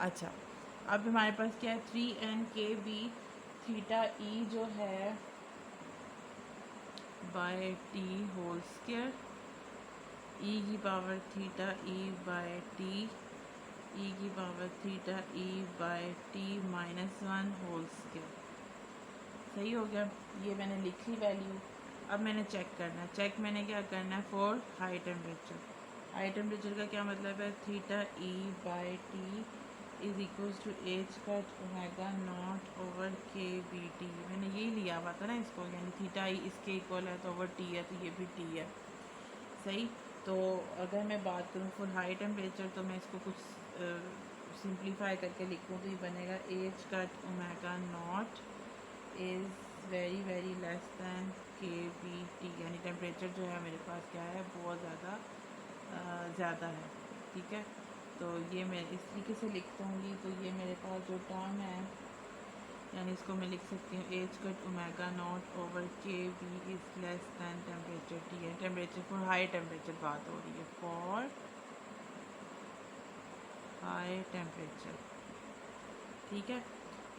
अच्छा, अब हमारे पास क्या है, 3 n थीटा ई जो है by T whole square, E की power theta E by T, E की power theta E by T -1 whole square. सही हो गया, ये मैंने लिख ली वैल्यू। अब मैंने चेक करना है, चेक मैंने क्या करना है for high temperature. High temperature का क्या मतलब है, theta E by T is equals to H cut omega not over K B T. मैंने यही लिया हुआ था ना इसको, यानी थीटा ई इसके इक्वल है तो ओवर टी है, तो ये भी टी है। सही। तो अगर मैं बात करूँ फॉर हाई टेम्परेचर, तो मैं इसको कुछ सिंप्लीफाई करके लिखूँ तो ये बनेगा H cut omega not is very less than के बी टी, यानी टेम्परेचर जो है मेरे पास क्या है, बहुत ज़्यादा है। ठीक है, तो ये मैं इस तरीके से लिखता हूँ। तो ये मेरे पास जो टर्म है, यानी इसको मैं लिख सकती हूँ H cut omega not over K B is less than temperature T है। टेम्परेचर फॉर हाई टेम्परेचर बात हो रही है, फॉर हाई टेम्परेचर। ठीक है,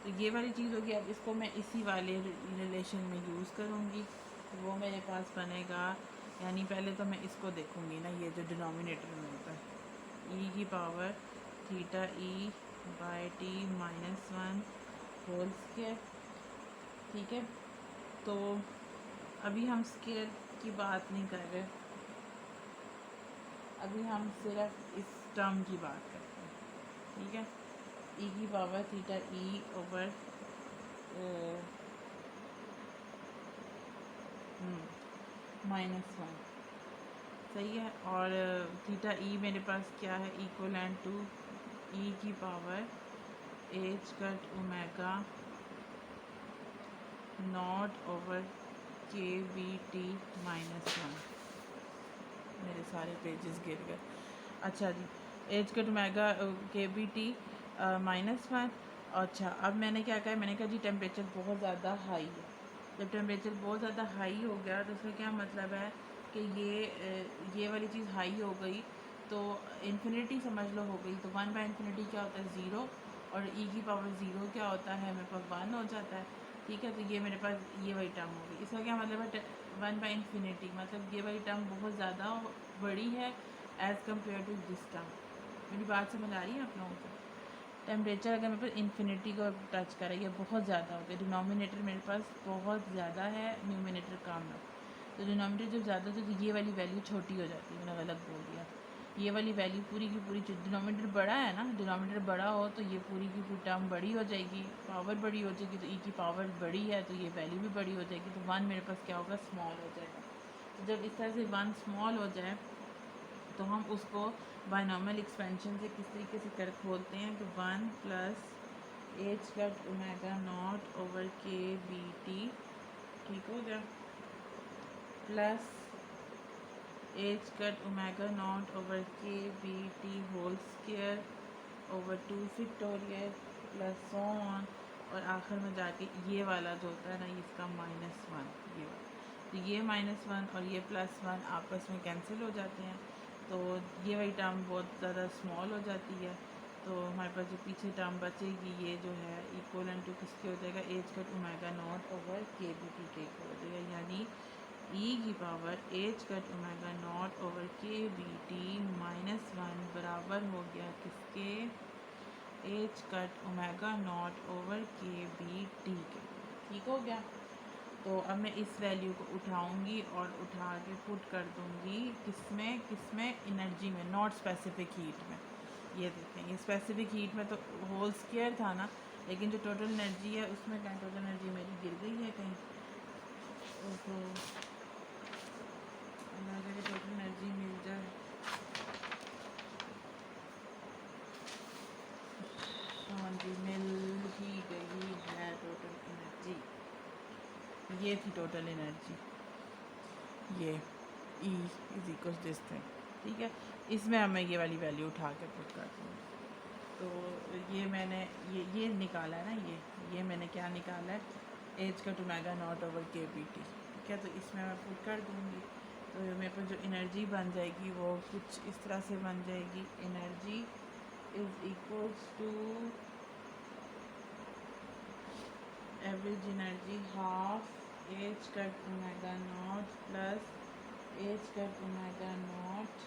तो ये वाली चीज़ होगी। अब इसको मैं इसी वाले रिलेशन में यूज़ करूँगी, तो वो मेरे पास बनेगा, यानी पहले तो मैं इसको देखूँगी ना, ये जो डिनोमिनेटर में होता है, ई की power theta E by T -1 whole square. ठीक है, तो अभी हम स्क्वायर की बात नहीं कर रहे, अभी हम सिर्फ इस टर्म की बात करते हैं। ठीक है, ई की पावर थीटा ई ओवर -1। सही है, और थीटा ई मेरे पास क्या है, इक्वलेंट टू ई की power H cut omega not over K B T -1। मेरे सारे पेजेस गिर गए। अच्छा जी, एच कट ओमेगा के बी टी -1। अच्छा, अब मैंने क्या कहा, मैंने कहा जी टेम्परेचर बहुत ज़्यादा हाई है। जब टेम्परेचर बहुत ज़्यादा हाई हो गया तो उसका क्या मतलब है कि ये वाली चीज़ हाई हो गई तो इन्फिनिटी समझ लो हो गई। तो 1/इन्फिनिटी क्या होता है, ज़ीरो, और ई की पावर ज़ीरो क्या होता है, मेरे पास 1 हो जाता है। ठीक है, तो ये मेरे पास ये वाली टर्म होगी। इसका क्या मतलब है, 1/इन्फिनिटी, मतलब ये वाली टर्म बहुत ज़्यादा बड़ी है as compare to this term. मेरी बात समझ आ रही है आप लोगों को? टेम्परेचर अगर मेरे पास इन्फिनिटी को टच करे, ये बहुत ज़्यादा हो गया, डिनोमिनेटर मेरे पास बहुत ज़्यादा है, न्यूमिनेटर कम है। तो डिनोमिनेटर जब ज़्यादा होता है तो ये वाली वैल्यू छोटी हो जाती है, मैंने गलत बोल दिया। ये वाली वैल्यू पूरी की पूरी, डिनोमिनेटर बड़ा है ना, डिनोमिनेटर बड़ा हो तो ये पूरी की पूरी टर्म बड़ी हो जाएगी, पावर बड़ी हो जाएगी, तो ई की पावर बड़ी है तो ये वैल्यू भी बड़ी हो जाएगी। तो 1 मेरे पास क्या होगा, स्मॉल हो जाएगा। तो जब इस तरह से 1 स्मॉल हो जाए तो हम उसको बायनॉमियल एक्सपेंशन से किस तरीके से कर खोलते हैं, तो 1 plus H cut omega not over K B T, ठीक हो गया, plus H cut omega not over K B T whole square over 2 factorial plus so on, और आखिर में जाके ये वाला जो होता है ना, इसका -1, ये वाला। तो ये -1 और ये +1 आपस में कैंसिल हो जाते हैं, तो ये वाली टर्म बहुत ज़्यादा स्मॉल हो जाती है। तो हमारे पास जो पीछे टर्म बचेगी ये जो है इक्वल टू किसके हो जाएगा, H cut omega not over K B T के हो जाएगा, यानी ई की power H cut omega not over K B T -1 बराबर हो गया किसके, H cut omega not over K B T के। ठीक हो गया। तो अब मैं इस वैल्यू को उठाऊंगी और उठा के पुट कर दूंगी किसमें किसमें, एनर्जी में, नॉट स्पेसिफिक हीट में। ये देखें, ये स्पेसिफिक हीट में तो होल स्क्वायर था ना, लेकिन जो टोटल एनर्जी है उसमें कहीं टोटल एनर्जी मेरी गिर गई है कहीं। ओहो, अल्लाह करे टोटल एनर्जी मिल जाए। हाँ जी, मिल ही गई है टोटल एनर्जी। ये थी टोटल एनर्जी, ये E is equal this thing. ठीक है, इसमें अब मैं ये वाली वैल्यू उठा के पुट कर दूँगी। तो ये मैंने ये निकाला है ना, ये मैंने क्या निकाला है, एच का omega naught over K B T. ठीक है, तो इसमें मैं पुट कर दूँगी, तो मेरे पास जो एनर्जी बन जाएगी वो कुछ इस तरह से बन जाएगी, energy is equals to average energy half H cut omega not plus H cut omega not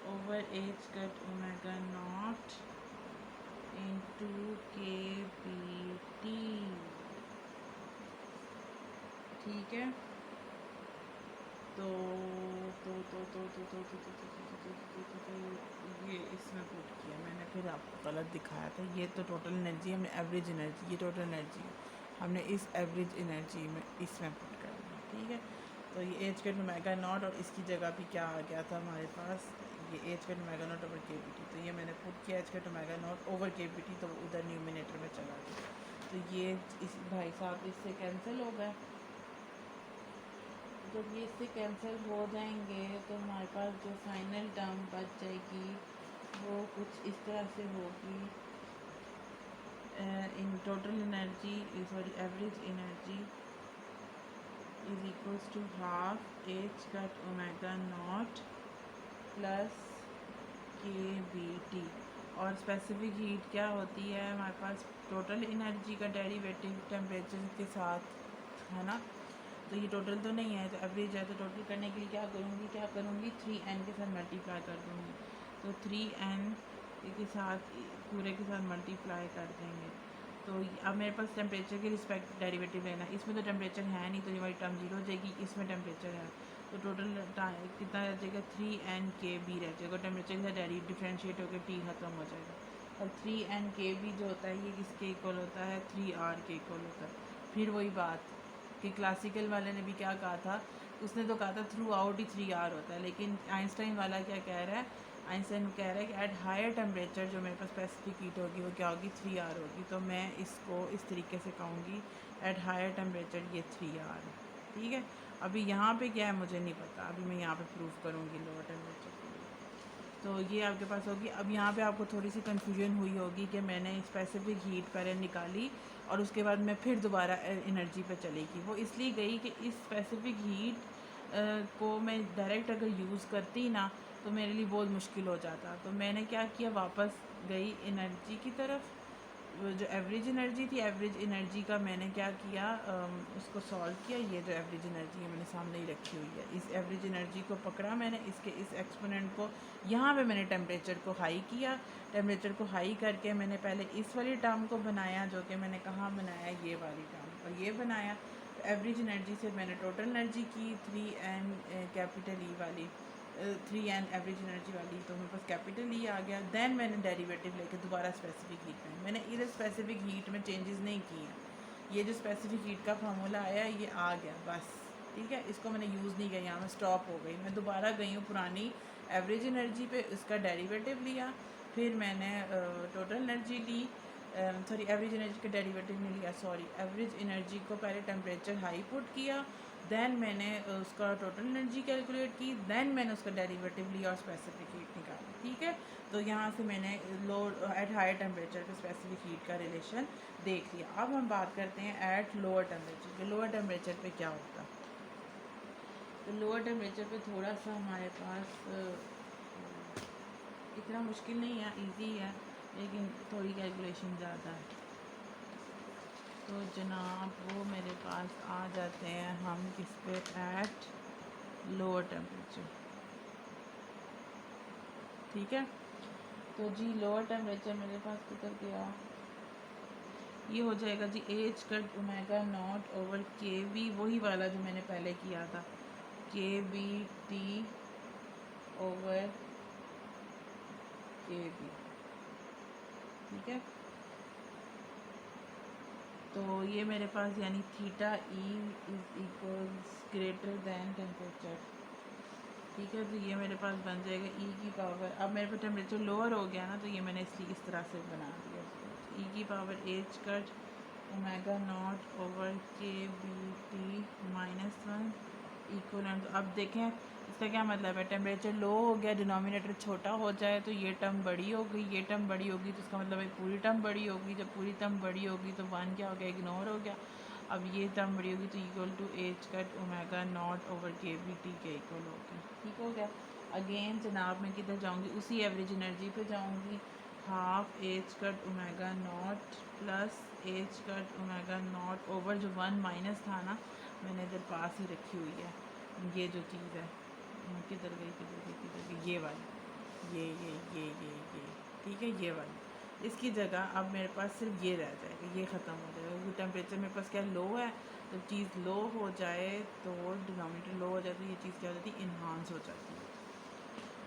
over h cut omega naught into kbt। ठीक है, तो ये इसमें पुट किया मैंने, फिर आपको गलत दिखाया था। ये तो टोटल एनर्जी हमने एवरेज एनर्जी, ये टोटल एनर्जी हमने इस एवरेज एनर्जी में इसमें पुट कर दिया। ठीक है, तो ये एच कट ओमेगा नॉट और इसकी जगह पे क्या आ गया था हमारे पास, ये H cut omega not over K B T. तो ये मैंने पुट किया H cut omega not over K B T, तो उधर न्यूमिनेटर में चला गया। तो ये इस भाई साहब इससे कैंसिल हो गया। जब ये इससे कैंसिल हो जाएंगे तो हमारे पास जो फाइनल टर्म बच जाएगी वो कुछ इस तरह से होगी, in total energy sorry average energy is equals to half H cut omega not plus K B T. और स्पेसिफिक हीट क्या होती है हमारे पास, टोटल एनर्जी का डेरिवेटिव टेम्परेचर के साथ, है ना। तो ये टोटल तो नहीं है, तो एवरेज है, तो टोटल करने के लिए क्या करूँगी 3n के साथ मल्टीप्लाई कर दूँगी। तो 3n के साथ पूरे के साथ मल्टीप्लाई कर देंगे। तो अब मेरे पास टेम्परेचर के रिस्पेक्ट डेरिवेटिव लेना है। इसमें तो टेम्परेचर है नहीं, तो ये हमारी टर्म जीरो हो जाएगी। इसमें टेम्परेचर है, तो टोटल कितना रह जाएगा 3n के बी रह जाएगा। टेम्परेचर के साथ डिफ्रेंशिएट होकर टी ख़त्म हो जाएगा। और 3n के बी जो होता है ये किसके इक्वल होता है, 3r के इक्वल होता है। फिर वही बात कि क्लासिकल वाले ने भी क्या कहा था, उसने तो कहा था थ्रू आउट ही 3r होता है, लेकिन आइंस्टाइन वाला क्या कह रहा है, आइंस्टाइन कह रहा है कि एट हायर टेम्परेचर जो मेरे पास स्पेसिफिक हीट होगी वो क्या होगी 3r होगी। तो मैं इसको इस तरीके से कहूँगी एट हायर टेम्परेचर ये 3r है। ठीक है, अभी यहाँ पे क्या है मुझे नहीं पता, अभी मैं यहाँ पे प्रूव करूँगी लोअर टेम्परेचर के लिए। तो ये आपके पास होगी। अब यहाँ पे आपको थोड़ी सी कन्फ्यूजन हुई होगी कि मैंने स्पेसिफिक हीट पहले निकाली और उसके बाद मैं फिर दोबारा एनर्जी पे चली गई। वो इसलिए गई कि इस स्पेसिफिक हीट को मैं डायरेक्ट अगर यूज़ करती ना तो मेरे लिए बहुत मुश्किल हो जाता। तो मैंने क्या किया, वापस गई एनर्जी की तरफ, जो एवरेज एनर्जी थी, एवरेज एनर्जी का मैंने क्या किया, उसको सॉल्व किया। ये जो एवरेज एनर्जी है मैंने सामने ही रखी हुई है, इस एवरेज एनर्जी को पकड़ा मैंने, इसके इस एक्सपोनेंट को यहाँ पे मैंने टेम्परेचर को हाई किया। टेम्परेचर को हाई करके मैंने पहले इस वाली टर्म को बनाया, जो कि मैंने कहाँ बनाया, ये वाली टर्म, और ये बनाया। तो एवरेज एनर्जी से मैंने टोटल एनर्जी की 3n कैपिटल ई वाली, 3n एवरेज एनर्जी वाली, तो मेरे पास कैपिटल ई आ गया। देन मैंने डेरिवेटिव लेके दोबारा स्पेसिफिक हीट में, मैंने इधर स्पेसिफिक हीट में चेंजेस नहीं किए हैं। ये जो स्पेसिफिक हीट का फार्मूला आया ये आ गया बस। ठीक है, इसको मैंने यूज़ नहीं किया, यहाँ मैं स्टॉप हो गई। मैं दोबारा गई हूँ पुरानी एवरेज एनर्जी पे, इसका डेरिवेटिव लिया, फिर मैंने टोटल एनर्जी ली, सॉरी एवरेज एनर्जी का डेरिवेटिव नहीं लिया, सॉरी एवरेज एनर्जी को पहले टेम्परेचर हाई पुट किया, देन मैंने उसका टोटल एनर्जी कैलकुलेट की, देन मैंने उसका डेरिवेटिव लिया और स्पेसिफिक हीट निकाली। ठीक है, तो यहाँ से मैंने लो एट हायर टेम्परेचर पे स्पेसिफिक हीट का रिलेशन देख लिया। अब हम बात करते हैं एट लोअर टेम्परेचर पे। लोअर टेम्परेचर पे क्या होता है, तो लोअर टेम्परेचर पे थोड़ा सा हमारे पास इतना मुश्किल नहीं है, इजी है, लेकिन थोड़ी कैलकुलेशन ज़्यादा है। तो जनाब वो मेरे पास आ जाते हैं हम किस पे, एट लोअर टेम्परेचर। ठीक है, तो जी लोअर टेम्परेचर मेरे पास किधर गया, ये हो जाएगा जी H cut omega not over के वी, वही वाला जो मैंने पहले किया था, के वी टी ओवर के वी। ठीक है, तो ये मेरे पास यानी theta E is equals greater than temperature. ठीक है, तो ये मेरे पास बन जाएगा ई की पावर, अब मेरे पास टेम्परेचर लोअर हो गया ना, तो ये मैंने इसलिए इस तरह से बना दिया, ई की power H cut omega not over K B T -1 equivalent. अब देखें इसका क्या मतलब है, टेम्परेचर लो हो गया, डिनोमिनेटर छोटा हो जाए तो ये टर्म बड़ी हो गई, ये टर्म बड़ी होगी, तो इसका मतलब है पूरी टर्म बड़ी होगी। जब पूरी टर्म बड़ी होगी तो वन क्या हो गया, इग्नोर हो गया। अब ये टर्म बड़ी होगी तो equal to H cut omega not over K B T के इक्वल हो गया। ठीक हो गया, अगेन जनाब मैं किधर जाऊंगी, उसी एवरेज एनर्जी पे जाऊंगी, half H cut omega not plus H cut omega not over जो 1 माइनस था ना, मैंने इधर पास ही रखी हुई है ये जो चीज़ है, किधर गई किधर गई किधर गई, ये वाली, ये ठीक है, ये वाली। इसकी जगह अब मेरे पास सिर्फ ये रह जाएगा, ये ख़त्म हो जाएगा क्योंकि टेम्परेचर मेरे पास क्या लो है। जब चीज़ लो हो जाए तो डिनोमिनेटर लो हो जाए तो ये चीज़ क्या हो जाती है, इन्हांस हो जाती है।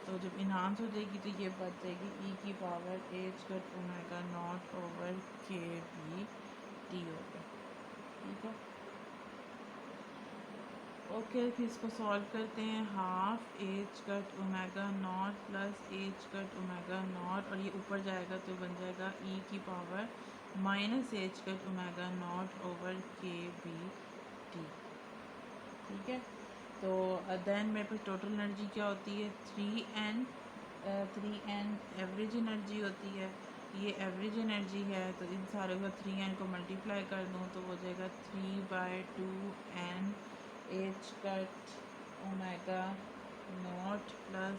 तो जब इन्हांस हो जाएगी तो ये बच जाएगी ई की power H cut omega not over K B T होगा, ठीक है। ओके फिर इसको सॉल्व करते हैं, half H cut omega not plus H cut omega not, और ये ऊपर जाएगा तो बन जाएगा ई की power minus H cut omega not over K B T, ठीक है। तो देन मेरे पास टोटल एनर्जी क्या होती है, 3n एवरेज एनर्जी होती है, ये एवरेज एनर्जी है। तो इन सारे को 3n को मल्टीप्लाई कर दूँ तो हो जाएगा 3/2n H cut omega not plus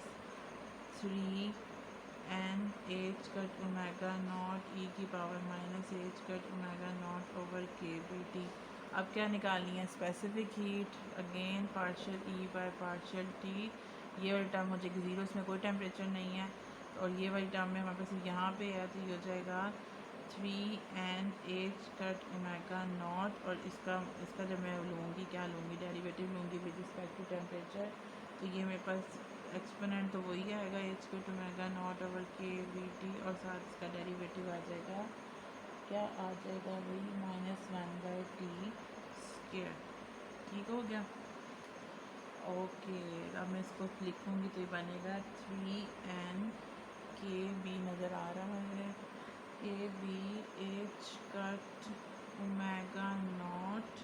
3n H cut omega naught E की power minus H cut omega not over K B T. अब क्या निकालनी है, specific heat, again partial E by partial T, ये वाली टर्म हो जाएगी zero, इसमें कोई टेम्परेचर नहीं है, और ये वाली टर्म में हमारे पास यहाँ पे है तो ये हो जाएगा 3n H cut omega not, और इसका इसका जब मैं लूँगी क्या लूँगी, डेरिवेटिव लूँगी विद रिस्पेक्ट टू टेम्परेचर, तो ये मेरे पास एक्सपोनेंट तो वही आएगा H cut omega not over के वी टी, और साथ इसका डेरिवेटिव आ जाएगा, क्या आ जाएगा वही -1/t स्क्वायर, ठीक हो गया। ओके अब मैं इसको लिखूँगी तो ये बनेगा 3n के बी नज़र आ रहा है, K B H cut omega not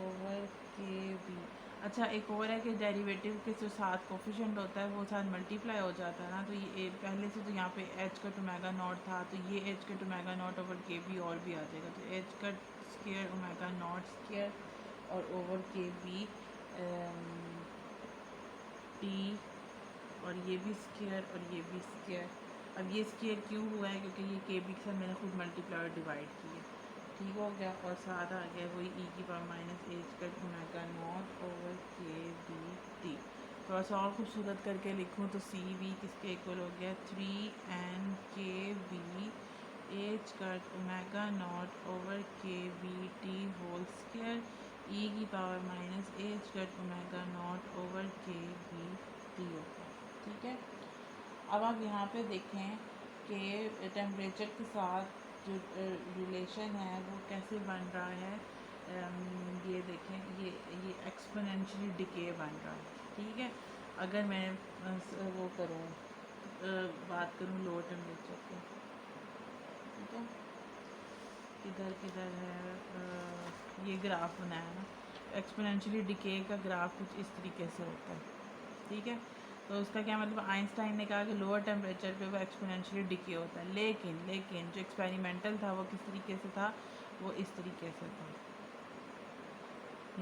over K B. अच्छा एक और है कि डेरिवेटिव के जो साथ कोफिशिएंट होता है वो साथ मल्टीप्लाई हो जाता है ना, तो ये पहले से तो यहाँ पे एच कट ओमेगा नॉट था, तो ये H cut omega not over K B और भी आ जाएगा, तो H cut square omega naught square और ओवर के बी टी, और ये भी स्क्वायर और ये भी स्क्वायर। अब ये स्क्वायर क्यों हुआ है, क्योंकि ये के बी के साथ मैंने खुद मल्टीप्लाई और डिवाइड किया, ठीक हो गया, और साथ आ गया वही ई की power minus H cut omega not over K B T. थोड़ा सा और खूबसूरत करके लिखूँ तो सी वी किसके इक्वल हो गया, 3n K B H cut omega not over K B T whole square E की power minus H cut omega not over K B T होगा, ठीक है। अब आप यहाँ पे देखें कि टेम्परेचर के साथ जो रिलेशन है वो कैसे बन रहा है, ये देखें ये एक्सपोनेंशियली डिके बन रहा है, ठीक है। अगर मैं वो करूँ बात करूँ लोअर टेम्परेचर की, ठीक है, किधर किधर है ये ग्राफ बनाया ना, एक्सपोनेंशियली डिके का ग्राफ कुछ इस तरीके से होता है, ठीक है। तो उसका क्या मतलब, आइंस्टाइन ने कहा कि लोअर टेम्परेचर पे वो एक्सपोनेंशियली डिके होता है, लेकिन जो एक्सपेरिमेंटल था वो किस तरीके से था, वो इस तरीके से था,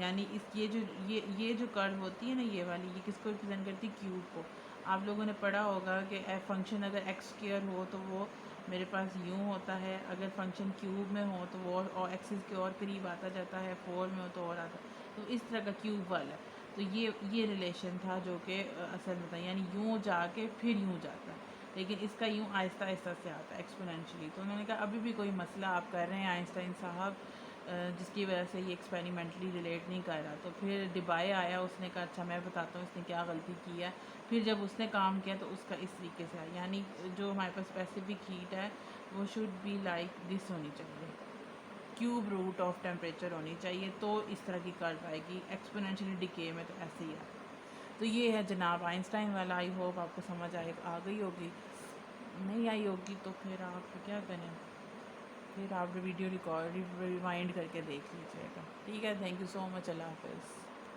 यानी इस ये जो कर्व होती है ना ये वाली, ये किसको रिप्रेजेंट करती है, क्यूब को। आप लोगों ने पढ़ा होगा कि फंक्शन अगर एक्स स्क्वायर हो तो वो मेरे पास यूँ होता है, अगर फंक्शन क्यूब में हो तो वो और एक्सिस के और करीब आता जाता है, 4 में हो तो और आता, तो इस तरह का क्यूब वाला। तो ये रिलेशन था जो कि असल में था, यानी यूँ जाके फिर यूँ जाता है, लेकिन इसका यूँ आहिस्ता आहिस्ता से आता है एक्सपोनेंशियली। तो उन्होंने कहा अभी भी कोई मसला आप कर रहे हैं आइंस्टाइन साहब, जिसकी वजह से ये एक्सपेरिमेंटली रिलेट नहीं कर रहा। तो फिर डिबाई आया, उसने कहा अच्छा मैं बताता हूँ इसने क्या गलती की है। फिर जब उसने काम किया तो उसका इस तरीके से आया, यानी जो हमारे पास स्पेसिफिक हीट है वो शुड बी लाइक दिस होनी चाहिए, क्यूब रूट ऑफ टेम्परेचर होनी चाहिए, तो इस तरह की कर्व आएगी। एक्सपोनेंशियली डिके में तो ऐसे ही आता। तो ये है जनाब आइंस्टाइन वाला, आई होप आपको समझ आ गई होगी, नहीं आई होगी तो फिर आप क्या करें, फिर आप वीडियो रिकॉर्ड रिवाइंड करके देख लीजिएगा, ठीक है। थैंक यू सो मच, अल्लाह हाफ़िज़।